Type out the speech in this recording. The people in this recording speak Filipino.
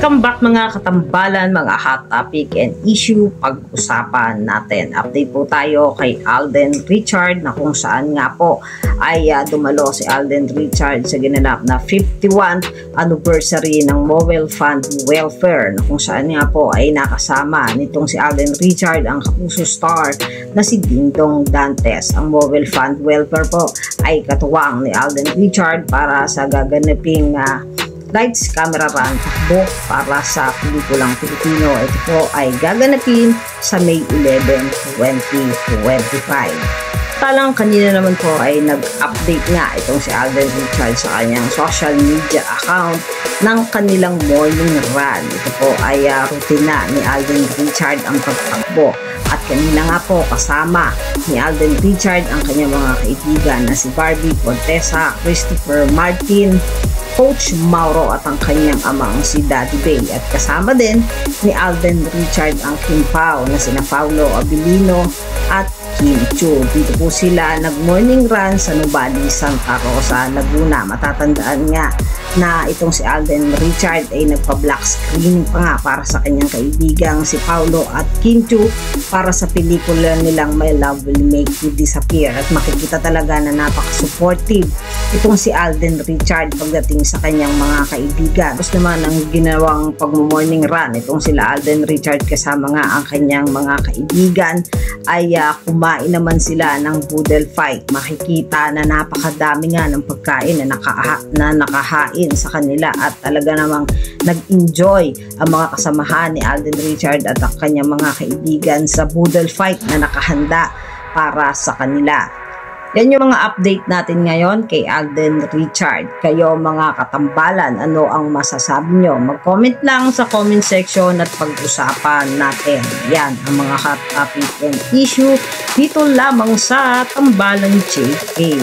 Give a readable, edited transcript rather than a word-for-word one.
Welcome back mga katambalan, mga hot topic and issue pag-usapan natin. Update po tayo kay Alden Richard na kung saan nga po ay dumalo si Alden Richard sa ginanap na 51st anniversary ng Mobile Fund Welfare na kung saan nga po ay nakasama nitong si Alden Richard ang kapuso star na si Dingdong Dantes. Ang Mobile Fund Welfare po ay katuwang ni Alden Richard para sa gaganaping Lights, Camera, Run, takbo para sa pelikulang Pilipino. Ito po ay gaganapin sa May 11, 2025. Talang kanina naman po ay nag-update nga itong si Alden Richard sa kanyang social media account ng kanilang morning run. Ito po ay rutina ni Alden Richard ang pagtakbo. At kanina nga po kasama ni Alden Richard ang kanyang mga kaibigan na si Barbie Contessa, Christopher Martin, Coach Mauro at ang kanyang amang si Daddy Bay. At kasama din ni Alden Richard ang Kim Pao na sina Paulo Abilino at Kim Chu. Dito po sila nag-morning run sa Nubali, Santa Rosa, Laguna. Matatandaan nga na itong si Alden Richard ay nagpa-black screening pa nga para sa kanyang kaibigang si Paulo at Kim Chu para sa pelikula nilang My Love Will Make You Disappear. At makikita talaga na napaka-supportive itong si Alden Richard pagdating sa kanyang mga kaibigan. Tapos naman ang ginawang pag-morning run itong sila Alden Richard kasama nga ang kanyang mga kaibigan ay kumain naman sila ng boodle fight. Makikita na napakadami nga ng pagkain na nakahain sa kanila at talaga namang nag-enjoy ang mga kasamahan ni Alden Richard at ang kanyang mga kaibigan sa boodle fight na nakahanda para sa kanila. Yan yung mga update natin ngayon kay Alden Richard. Kayo mga katambalan, ano ang masasabi nyo? Mag-comment lang sa comment section at pag-usapan natin. Yan ang mga hot topic and issue dito lamang sa Tambalan JK.